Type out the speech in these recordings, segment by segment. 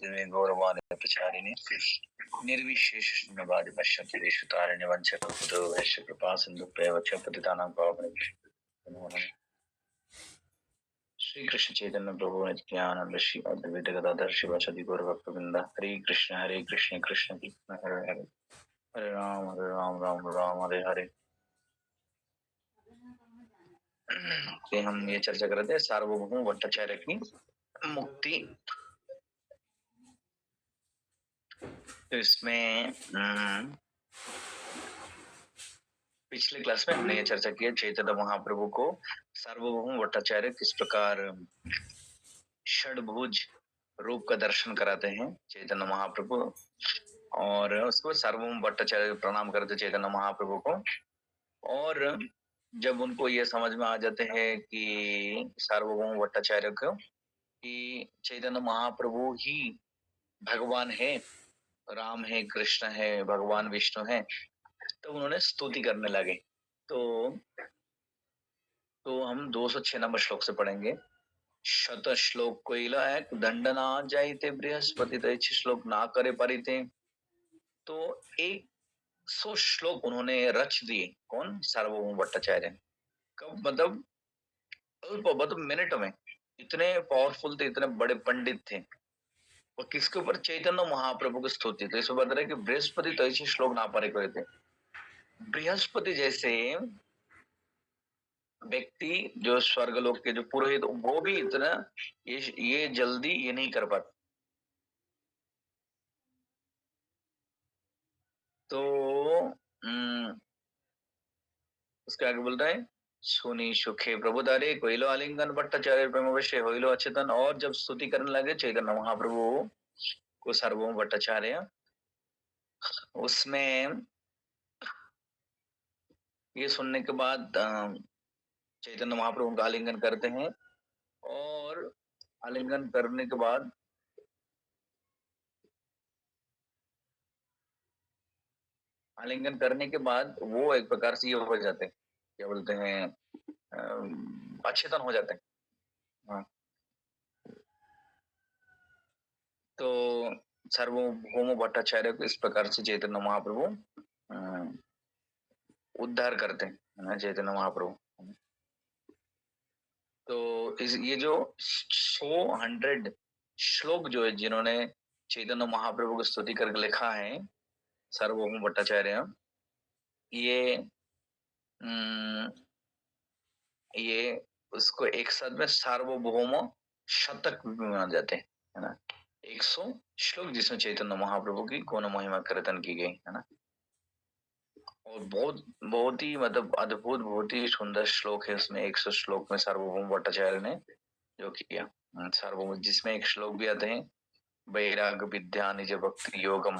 वासुदेवे गौरवाणी प्रचारिणे निर्विशेष शून्यवादी पश्चात्तेषु तारिणे वंशतो वैश्य कृपा सिंधुभ्येव च पतितानां पावनेभ्यो नमो नमः। श्री कृष्ण चैतन्य प्रभु नित्यानंद श्री अद्वैत गदाधर शिवासादि गौर भक्तवृंद हरे कृष्ण कृष्ण कृष्ण हरे हरे हरे राम राम राम हरे हरे। कि हम ये चर्चा कर रहे थे सार्वभौम भट्टाचार्य की मुक्ति। तो इसमें पिछले क्लास में हमने ये चर्चा की चैतन्य महाप्रभु को सार्वभौम भट्टाचार्य किस प्रकार षडभुज रूप का दर्शन कराते हैं चैतन्य महाप्रभु, और उसको सार्वभौम भट्टाचार्य प्रणाम करते चैतन्य महाप्रभु को। और जब उनको ये समझ में आ जाते हैं कि सार्वभौम भट्टाचार्य को कि चैतन्य महाप्रभु ही भगवान है, राम है, कृष्ण है, भगवान विष्णु है, तो उन्होंने स्तुति करने लगे। तो हम 206 नंबर श्लोक से पढ़ेंगे। शत श्लोक कोइला एक दंडना जाइते बृहस्पति तैछ श्लोक ना करे परिते। तो 100 श्लोक उन्होंने रच दिए। कौन? सार्वभौम भट्टाचार्य। कब? मतलब अल्प मिनट में। इतने पावरफुल थे, इतने बड़े पंडित थे। और किसके ऊपर? चैतन्य महाप्रभु की स्तुति। तो इस बता रहे कि बृहस्पति तो ऐसे श्लोक ना पढ़े करे थे। बृहस्पति जैसे व्यक्ति जो स्वर्गलोक के जो पुरोहित, वो भी इतना ये जल्दी ये नहीं कर पाते। तो उसके आगे बोल रहे हैं सुनी सुखे प्रभुदारे कोइलो आलिंगन भट्टाचार्य प्रेम अवश्य होइलो अचेतन। और जब स्तुति करने लगे चैतन्य महाप्रभु को सार्वभौम भट्टाचार्य, उसमें ये सुनने के बाद चैतन्य महाप्रभु का आलिंगन करते हैं। और आलिंगन करने के बाद वो एक प्रकार से ये हो जाते हैं, क्या बोलते हैं, अचेतन हो जाते हैं। हाँ। तो सार्वभौम भट्टाचार्य को इस प्रकार से चैतन्य महाप्रभु उद्धार करते हैं, चैतन्य महाप्रभु। तो ये जो 100 श्लोक जो है जिन्होंने चैतन्य महाप्रभु की स्तुति करके लिखा है सार्वभौम भट्टाचार्य, ये उसको एक साथ में सार्वभौम शतक माना जाते हैं, है ना। 100 श्लोक जिसमें चैतन्य महाप्रभु की गौण महिमा कीर्तन की गई, है ना। और बहुत ही मतलब अद्भुत, बहुत ही सुंदर श्लोक है उसमें। 100 श्लोक में सार्वभौम भट्टाचार्य ने जो किया सार्वभौम, जिसमें एक श्लोक भी आते हैं वैराग विद्या निज भक्ति योगम।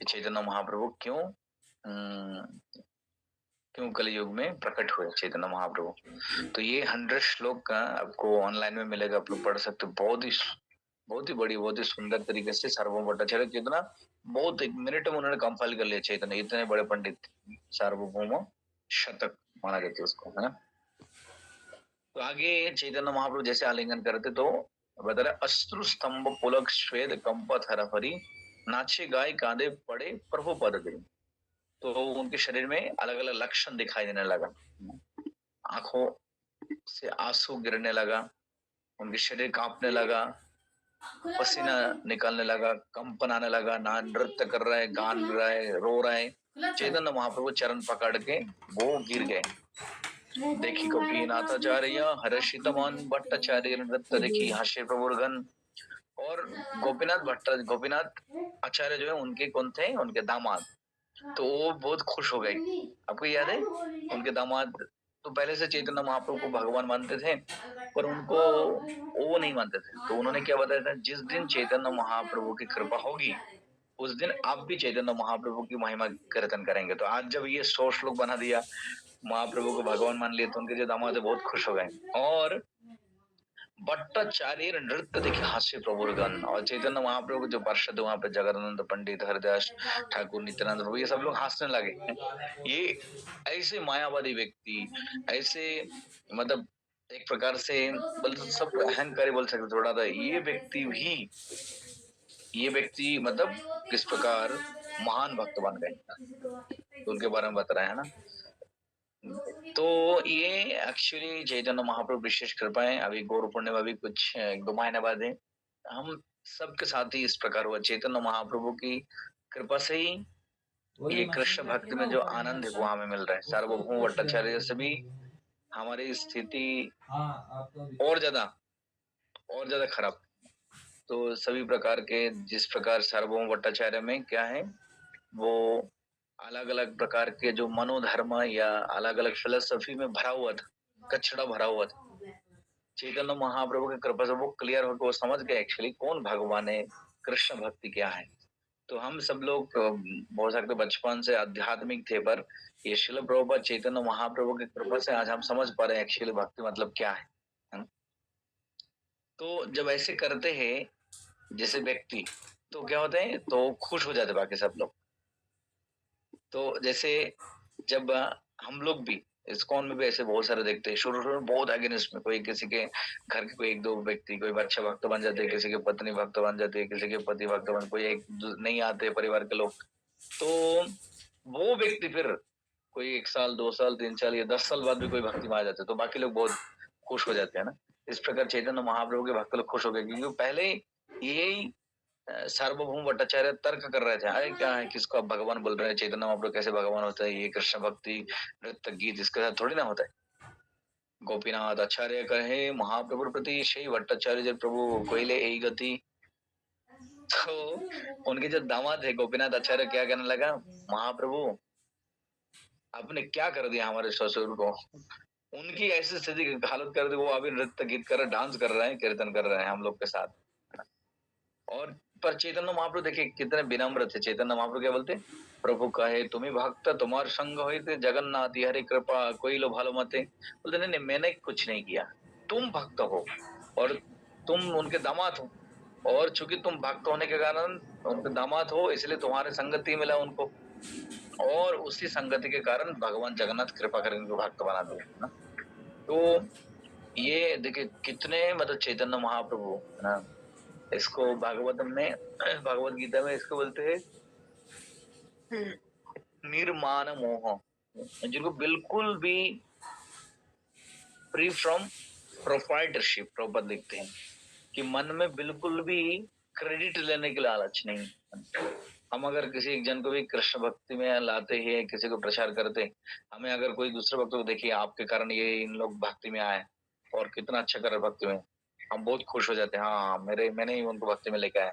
चैतन्य महाप्रभु क्यों कलयुग में प्रकट हुए चैतन्य महाप्रभु। तो ये 100 श्लोक का आपको ऑनलाइन में मिलेगा, आप लोग पढ़ सकते हो। बहुत ही बड़ी, बहुत ही सुंदर तरीके से सार्वभौम भट्टाचार्य कितना बहुत 1 मिनट में उन्होंने कंपाइल कर लिया चैतन्य। इतने बड़े पंडित, सार्वभौम शतक माना जाता है उसको, है ना। तो आगे चैतन्य महाप्रभु जैसे आलिंगन करते तो बता रहे अश्रु स्तंभ पुलक श्वेत कंपत हर हरी नाचे गाय कांधे पड़े प्रभु पद दे। तो उनके शरीर में अलग अलग लक्षण दिखाई देने लगा। आंखों से आंसू गिरने लगा, उनके शरीर कांपने लगा, पसीना निकलने लगा, कंपन आने लगा, ना नृत्य कर रहा है, गान रहा है, रो रहा है। चैतन्य महाप्रभु चरण पकड़ के वो गिर गए। देखी गोपीनाथाचार्य हर्षित मन भट्टाचार्य नृत्य देखी हास्य प्रवर्गन। और गोपीनाथ आचार्य जो है उनके कौन थे? उनके दामाद। तो वो बहुत खुश हो गए। आपको याद है उनके दामाद तो पहले से चैतन्य महाप्रभु को भगवान मानते थे, पर उनको वो नहीं मानते थे। तो उन्होंने क्या बताया था, जिस दिन चैतन्य महाप्रभु की कृपा होगी उस दिन आप भी चैतन्य महाप्रभु की महिमा कीर्तन करेंगे। तो आज जब ये 100 श्लोक बना दिया, महाप्रभु को भगवान मान लिए, तो उनके जो दामाद बहुत खुश हो गए। और भट्टाचार्य नृत्य देखिए हास्य प्रभुगन। और चैतन्य महाप्रभु के जो पार्षद वहां पे जगदानंद पंडित, हरिदास ठाकुर, नित्यानंद प्रभु, ये सब लोग हंसने लगे। ये ऐसे मायावादी व्यक्ति, ऐसे मतलब एक प्रकार से बोल सब अहंकारी बोल सकते थोड़ा था, ये व्यक्ति भी ये व्यक्ति मतलब किस प्रकार महान भक्त बन गए, तो उनके बारे में बता रहा है ना। तो ये एक्चुअली चैतन्य महाप्रभु विशेष कृपाएं अभी गौर पूर्णिमा भी कुछ 1-2 महीने बाद है। हम सबके साथ ही इस प्रकार हुआ, चैतन्य महाप्रभु की कृपा से ही वही ये कृष्ण मशीन रखी भक्ति ना में जो ऊपर आनंद है वो इंडक्शन, हमें मिल रहा है। उसको सार्वभौम ऊपर से भट्टाचार्य से भी लगाएंगे। हमारी स्थिति हाँ, आपका भी। और ज्यादा और ज्यादा खराब। तो सभी प्रकार के जिस प्रकार सार्वभौम भट्टाचार्य में क्या है, वो अलग अलग प्रकार के जो मनोधर्म या अलग अलग फिलोसफी में भरा हुआ था, कचड़ा भरा हुआ था, चैतन्य महाप्रभु की कृपा से वो क्लियर होकर वो समझ गए एक्चुअली कौन भगवान है, कृष्ण भक्ति क्या है। तो हम सब लोग बोल सकते बचपन से आध्यात्मिक थे, पर ये शिल प्रभुपाद चैतन्य महाप्रभु की कृपा से आज हम समझ पा रहे हैं एक्चुअली भक्ति मतलब क्या है ना? तो जब ऐसे करते हैं जैसे व्यक्ति, तो क्या होता है, तो खुश हो जाते बाकी सब लोग। तो जैसे जब हम लोग भी इस्कॉन में भी ऐसे बहुत सारे देखते हैं, शुरू शुरू में बहुत अगेंस्ट में, कोई किसी के घर के कोई 1-2 व्यक्ति, कोई बच्चा भक्त बन जाते हैं, किसी की पत्नी भक्त बन जाती है, किसी के पति भक्त बन, कोई एक नहीं आते परिवार के लोग, तो वो व्यक्ति फिर कोई 1 साल 2 साल 3 साल या 10 साल बाद भी कोई भक्ति में आ जाते हैं, तो बाकी लोग बहुत खुश हो जाते हैं ना। इस प्रकार चैतन्य महाप्रभु के भक्त लोग खुश हो गए, क्योंकि पहले यही सार्वभौम भट्टाचार्य तर्क कर रहे थे, अरे क्या है, किसको आप भगवान बोल रहे हैं, चैतन्य महाप्रभु कैसे भगवान होता है, ये कृष्ण भक्ति नृत्य गीत इसके साथ थोड़ी ना होता है। गोपीनाथ आचार्य कहे महाप्रभु प्रति श्री भट्टाचार्य जब प्रभु कोयले यही गति। तो उनके जो दामाद है गोपीनाथ आचार्य क्या कहने लगा, महाप्रभु आपने क्या कर दिया हमारे ससुर को, उनकी ऐसी स्थिति हालत कर दी, वो अभी नृत्य गीत कर रहे, डांस कर रहे हैं, कीर्तन कर रहे हैं हम लोग के साथ। और पर चैतन्य महाप्रभु देखिए कितने विनम्र थे। चैतन्य महाप्रभु क्या बोलते, प्रभु कहे तुम्ही भक्त तुम्हार संग होइते जगन्नाथ हरे कृपा कोई लो भालो मते। बोलते नहीं नहीं मैंने कुछ नहीं किया, तुम भक्त हो और तुम उनके दामाद हो, और चूंकि तुम भक्त होने के कारण उनके दामाद हो इसलिए तुम्हारे संगति मिला उनको, और उसी संगति के कारण भगवान जगन्नाथ कृपा करके उनको भक्त बना दिया है ना। तो ये देखिए कितने मतलब चैतन्य महाप्रभु है ना, इसको भागवतम में भगवत गीता में इसको बोलते हैं निर्माण मोह, जिनको बिल्कुल भी फ्री फ्रॉम प्रोप्राइटरशिप, प्रॉपर लिखते हैं कि मन में बिल्कुल भी क्रेडिट लेने के लालच नहीं। हम अगर किसी एक जन को भी कृष्ण भक्ति में लाते हैं, किसी को प्रचार करते, हमें अगर कोई दूसरे भक्त को देखिए आपके कारण ये इन लोग भक्ति में आए और कितना अच्छा कर रहे भक्ति में, हम बहुत खुश हो जाते हैं, हाँ मैंने ही उनको भक्ति में लेके आया।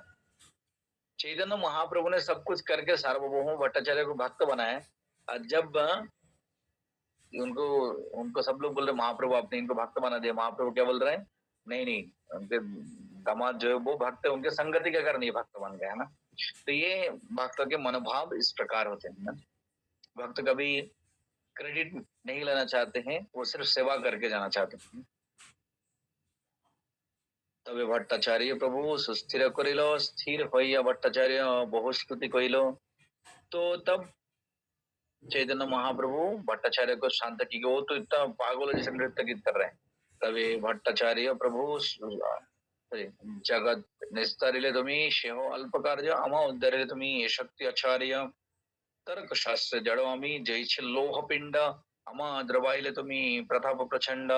चैतन्य महाप्रभु ने सब कुछ करके सार्वभौम भट्टाचार्य को भक्त बनाया। जब उनको उनको सब लोग बोल रहे महाप्रभु आपने इनको भक्त बना दिया, महाप्रभु क्या बोल रहे हैं, नहीं नहीं उनके दामाद जो है वो भक्त है, उनके संगति के कारण ये भक्त बन गया है ना। तो ये भक्तों के मनोभाव इस प्रकार होते हैं ना। भक्त कभी क्रेडिट नहीं लेना चाहते हैं, वो सिर्फ सेवा करके जाना चाहते हैं। তবে भट्टाचार्य प्रभु सुस्थिर करिल स्थिर হইয়া भट्टाचार्य বহু स्तुति कइल। तो तब चैतन्य महाप्रभु भट्टाचार्य को शांत की, वो तो इतना पागल जैसे नृत्य गीत कर रहे हैं। तभी भट्टाचार्य प्रभु जगत निस्तरिले तुम्ही शेहो अल्प कार्य अमा उद्धरिले तुम्ही ये शक्ति आचार्य तर्क शास्त्र जड़ो आम्ही जैसे लोह पिंड अमा द्रवाइले तुम्ही प्रताप प्रचंड।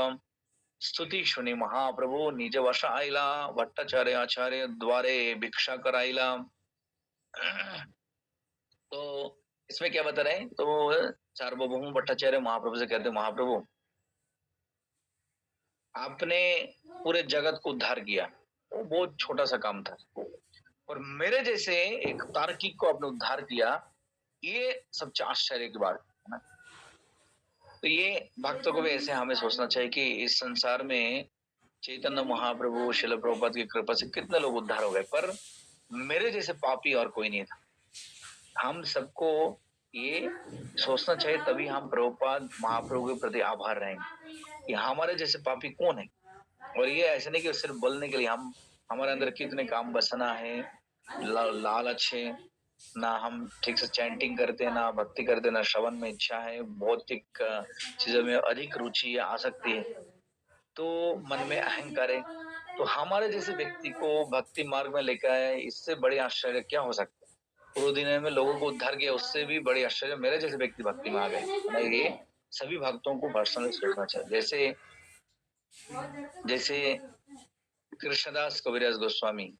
स्तुती शुनी महाप्रभु निज वश आईला भट्टाचार्य आचार्य द्वारे भिक्षा कराइला। तो इसमें क्या बता रहे हैं, तो सार्वभौम भट्टाचार्य महाप्रभु से कहते हैं महाप्रभु आपने पूरे जगत को उद्धार किया, वो बहुत छोटा सा काम था, और मेरे जैसे एक तार्किक को आपने उद्धार किया, ये सबसे आश्चर्य की बात है ना। तो ये भक्तों को भी ऐसे हमें सोचना चाहिए कि इस संसार में चैतन्य महाप्रभु शिल प्रभुपाद की कृपा से कितने लोग उद्धार हो गए, पर मेरे जैसे पापी और कोई नहीं था। हम सबको ये सोचना चाहिए, तभी हम प्रभुपाद महाप्रभु के प्रति आभार रहेंगे कि हमारे जैसे पापी कौन है। और ये ऐसे नहीं कि सिर्फ बोलने के लिए, हम हमारे अंदर कितने काम बसना है, लालच है ना, हम ठीक से चैंटिंग करते हैं ना, भक्ति करते हैं ना, श्रवण में इच्छा है, भौतिक चीजों में अधिक रुचि या आसक्ति है, तो मन में अहंकार है, तो हमारे जैसे व्यक्ति को भक्ति मार्ग में लेकर आए, इससे बड़े आश्चर्य क्या हो सकता है? पूर्व दिनों में लोगों को उद्धार किया, उससे भी बड़ी आश्चर्य मेरे जैसे व्यक्ति भक्ति में आ गए, है ना? ये सभी भक्तों को पर्सनली सोचना चाहिए। जैसे जैसे कृष्णदास कविराज गोस्वामी,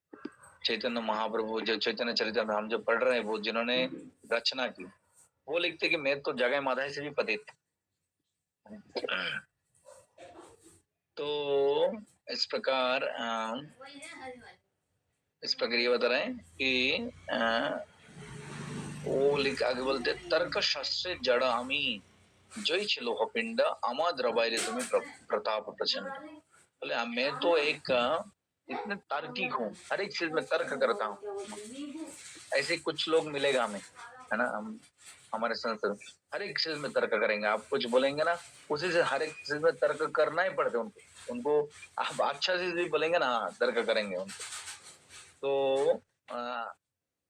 चैतन्य महाप्रभु, जो चैतन्य चरितामृत हम जो पढ़ रहे हैं, वो जिन्होंने रचना की, वो लिखते कि मैं तो जगह माधाई से भी पतित। तो इस प्रकार ये बता रहे हैं कि वो लिख आगे बोलते, तर्क शास्त्रे जड़ आमी जय छिलो पिंड अमा द्रवायरे तुम्हें प्रताप प्रचंड। बोले मैं तो एक इतने तार्किक हूँ, हर एक चीज में तर्क करता हूँ। ऐसे कुछ लोग मिलेगा हमें, है ना? हम हमारे संसद हर एक चीज में तर्क करेंगे। आप कुछ बोलेंगे ना, उसी से हर एक चीज में तर्क करना ही पड़ता है उनको। उनको आप अच्छा चीज भी बोलेंगे ना, तर्क करेंगे उनको। तो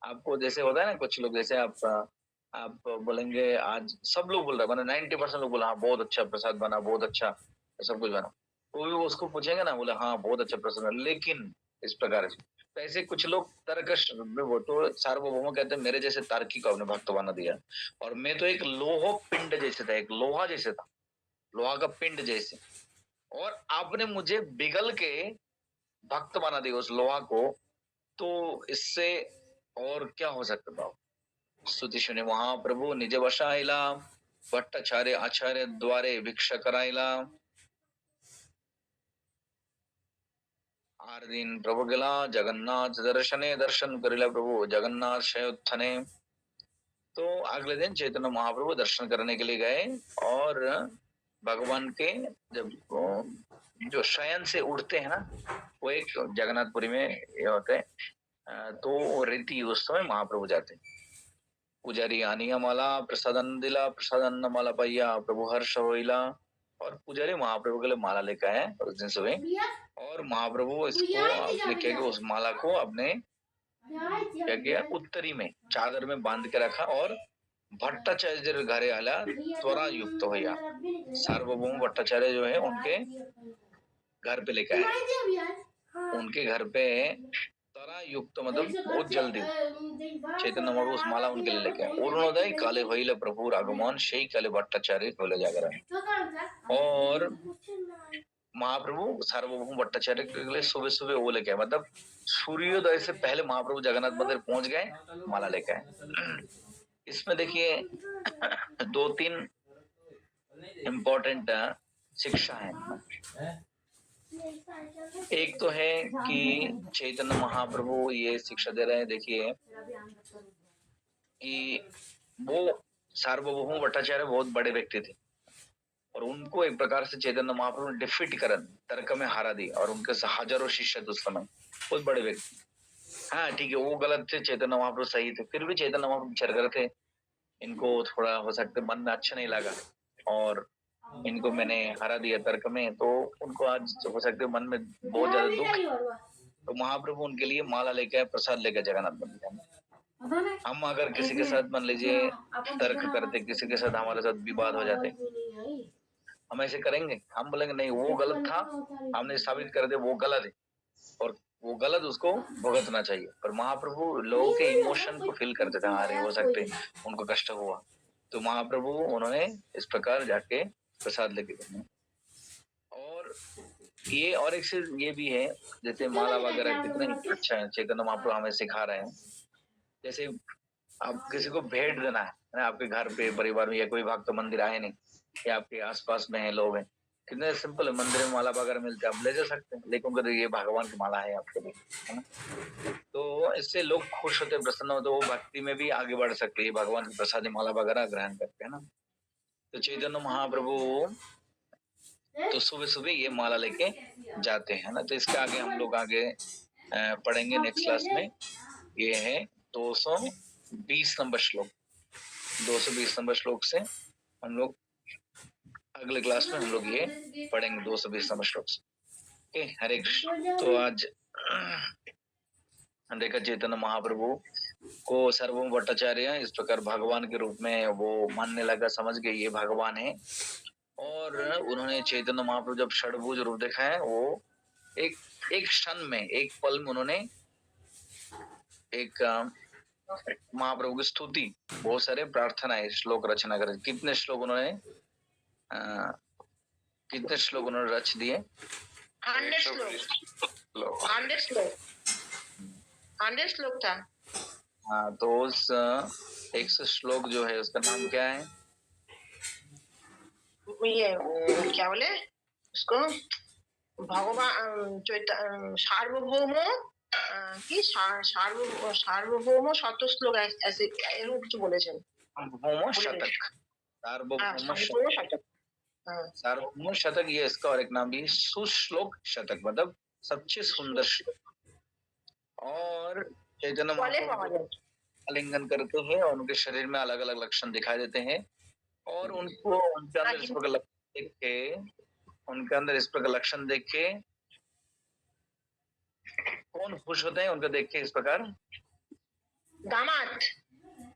आपको जैसे होता है ना, कुछ लोग जैसे आप बोलेंगे, आज सब लोग बोल रहे हैं, 90% लोग बोला हाँ बहुत अच्छा प्रसाद बना, बहुत अच्छा सब कुछ बना। कोई भी उसको पूछेंगे ना, बोले हाँ बहुत अच्छा प्रसाद बना, लेकिन इस प्रकार से। तो ऐसे कुछ लोग तर्क में, वो तो सार्वभौम कहते हैं मेरे जैसे तार्किक को आपने भक्त बना दिया, और मैं तो एक लोह पिंड जैसे था, एक लोहा जैसे था, लोहा का पिंड जैसे, और आपने मुझे बिगल के भक्त बना दिया उस लोहा को। तो इससे और क्या हो सकता था? स्तुति शुने महाप्रभु निज वशाइला भट्टाचार्य आचार्य द्वारे भिक्षा कराइला। आर दिन प्रभु गेला जगन्नाथ दर्शने, दर्शन करिला प्रभु जगन्नाथ शयोत्थने। तो अगले दिन चैतन्य महाप्रभु दर्शन करने के लिए गए, और भगवान के जब जो शयन से उठते हैं ना, वो एक जगन्नाथपुरी में ये होते हैं, तो रीति उस समय महाप्रभु जाते हैं। पुजारी आनिया माला प्रसादन दिला, प्रसादन माला पाइया प्रभु हर्ष होइला। और पुजारी महाप्रभु के लिए माला लेकर आए उस दिन सुबह, और महाप्रभु इसको आपने क्या किया, उस माला को अपने क्या किया, उत्तरी में चादर में बांध के रखा, और भट्टाचार्य घरे आला त्वरा युक्त हो गया। सार्वभौम भट्टाचार्य जो है उनके घर पे लेकर आए, उनके घर पे त्वरा युक्त मतलब बहुत जल्दी चैतन्य महाप्रभु उस माला उनके लिए लेके आए। अरुणोदय काले भइले प्रभु आगमन সেই काले भट्टाचार्य बोले जाकर। और महाप्रभु सार्वभौम भट्टाचार्य के लिए सुबह सुबह वो लेके आए, मतलब सूर्योदय से पहले महाप्रभु जगन्नाथ मंदिर पहुंच गए, माला लेके आए। इसमें देखिए दो तीन इम्पोर्टेंट शिक्षा है। एक तो है कि चैतन्य महाप्रभु ये शिक्षा दे रहे हैं, देखिए कि वो सार्वभौम भट्टाचार्य बहुत बड़े व्यक्ति थे, और उनको एक प्रकार से चैतन्य महाप्रभु ने डिफीट कर तर्क में हारा दी, और उनके हजारों शिष्य थे उस समय, बहुत बड़े व्यक्ति। हाँ ठीक है, वो गलत थे, चैतन्य महाप्रभु सही थे, फिर भी चैतन्य महाप्रभु विचार कर थे, इनको थोड़ा हो सकता है मन में अच्छा नहीं लगा, और इनको मैंने हरा दिया तर्क में, तो उनको आज हो सकते मन में बहुत ज्यादा दुख। तो महाप्रभु उनके लिए माला लेके आए, प्रसाद लेकर जगन्नाथ मंदिर। हम अगर किसी के साथ मान लीजिए तर्क करते, किसी के साथ हमारे साथ विवाद हो जाते, हम ऐसे करेंगे? हम बोलेंगे नहीं वो गलत था, हमने साबित कर दे वो गलत है, और वो गलत उसको भुगतना चाहिए। पर महाप्रभु लोगों के इमोशन को फील करते थे, अरे हो सकते उनको कष्ट हुआ, तो महाप्रभु उन्होंने इस प्रकार जाके प्रसाद लेके गए। और ये और एक चीज ये भी है, जैसे माला वगैरह कितने अच्छा है, चैतन्य महाप्रभु हमें सिखा रहे हैं। जैसे आप किसी को भेंट देना है ना, आपके घर पे परिवार में, या कोई भक्त मंदिर आए नहीं, या आपके आसपास में है लोग हैं, कितने सिंपल है, मंदिर में माला वगैरह मिलते हैं, आप ले जा सकते हैं, लेकिन उनको ये भगवान की माला है आपके लिए, है ना? तो इससे लोग खुश होते, प्रसन्न होते, वो भक्ति में भी आगे बढ़ सकते हैं, भगवान की प्रसादी माला वगैरह ग्रहण करते हैं ना। तो चैतन्य महाप्रभु तो सुबह सुबह ये माला लेके जाते हैं ना। तो इसके आगे हम लोग आगे पढ़ेंगे नेक्स्ट क्लास में। ये है 220 नंबर श्लोक, 220 नंबर श्लोक से हम लोग अगले क्लास में हम लोग ये पढ़ेंगे 220 नंबर श्लोक से। ओके, हरे कृष्ण। तो आज देखा चैतन्य महाप्रभु को सार्वभौम भट्टाचार्य इस प्रकार भगवान के रूप में वो मानने लगा, समझ गए ये भगवान है। और उन्होंने चैतन्य महाप्रभु जब षडभुज रूप देखा है, वो एक एक क्षण में, एक पल में उन्होंने एक महाप्रभु की स्तुति, बहुत सारे प्रार्थनाएं श्लोक रचना करे। कितने श्लोक उन्होंने कितने श्लोक उन्होंने रच दिए? 100 श्लोक 100 श्लोक था। हाँ, तो उस 100 श्लोक जो है उसका नाम क्या है? ये क्या बोले उसको, भगवान सार्वभौम কি সার্বভৌম শত শ্লোক ऐसे এরকম কিছু বলেছেন। सार्वभौम शतक, सार्वभौम সার্বভৌম শতক। सार्वभौम शतक ये इसका और एक नाम भी है सुश्लोक शतक, मतलब सबसे सुंदर श्लोक। और चैतन्य বলে महाप्रभु পাওয়া যায়। आलिंगन करते हैं और उनके शरीर में अलग अलग लक्षण दिखाई देते हैं, और उनको उनके अंदर इस प्रकार लक्षण देख के, उनके अंदर इस प्रकार लक्षण देख के कौन खुश होते हैं? उनको देख के इस प्रकार दामाद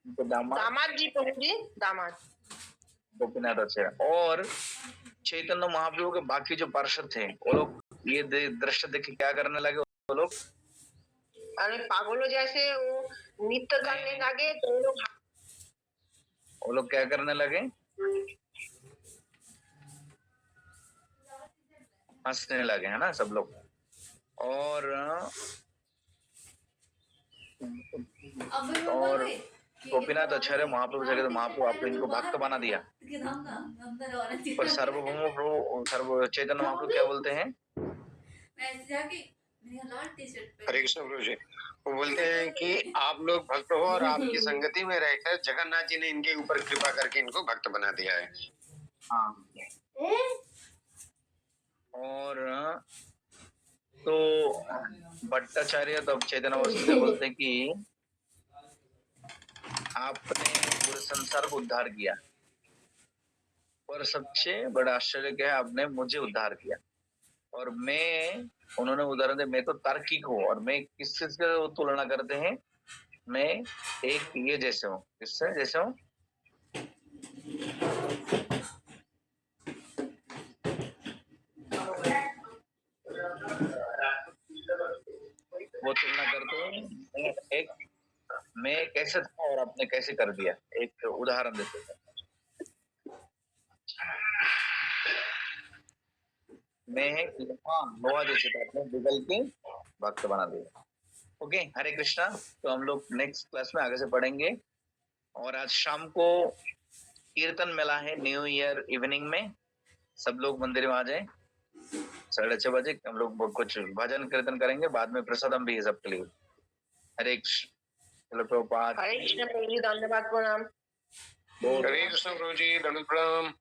उनको दामाद दामाद जी प्रभु जी दामाद गोपीनाथ आचार्य और चैतन्य महाप्रभु के बाकी जो पार्षद थे वो लोग ये दृश्य देख के क्या करने लगे? वो लोग अरे पागलों जैसे वो नृत्य करने लगे, तो वो लोग क्या करने लगे? हंसने लगे, है ना सब लोग। और गोपीनाथ आचार्य महाप्रभु से कहते महाप्रभु आपने इनको भक्त बना दिया। पर सार्वभौम प्रभु चैतन्य महाप्रभु क्या बोलते हैं? हरे कृष्ण प्रभु जी, वो बोलते हैं कि आप लोग भक्त हो और आपकी संगति में रहकर जगन्नाथ जी ने इनके ऊपर कृपा करके इनको भक्त बना दिया है। हाँ। और तो भट्टाचार्य तो चैतन्य महाप्रभु से बोलते हैं कि आपने पूरे संसार को उद्धार किया, और सबसे बड़ा आश्चर्य क्या है, आपने मुझे उद्धार किया। और मैं, उन्होंने उदाहरण दिया, मैं तो तार्किक हूँ, और मैं किससे तुलना करते हैं? मैं एक ये जैसे हूँ। किससे जैसे हूँ? वो तुलना करते हैं मैं कैसे था और आपने कैसे कर दिया। एक उदाहरण देते हैं, मैं लोहा जैसे था, आपने बिगल के भक्त बना दिया। ओके, हरे कृष्णा। तो हम लोग नेक्स्ट क्लास में आगे से पढ़ेंगे। और आज शाम को कीर्तन मेला है, न्यू ईयर इवनिंग में। सब लोग मंदिर में आ जाए। 6:30 बजे हम लोग कुछ भजन कीर्तन करेंगे, बाद में प्रसादम भी है सबके लिए। हरे कृष्ण। चलो प्रभुपाद। हरे कृष्ण प्रभु जी धन्यवाद प्रणाम। हरे कृष्ण प्रभु जी दंडवत प्रणाम।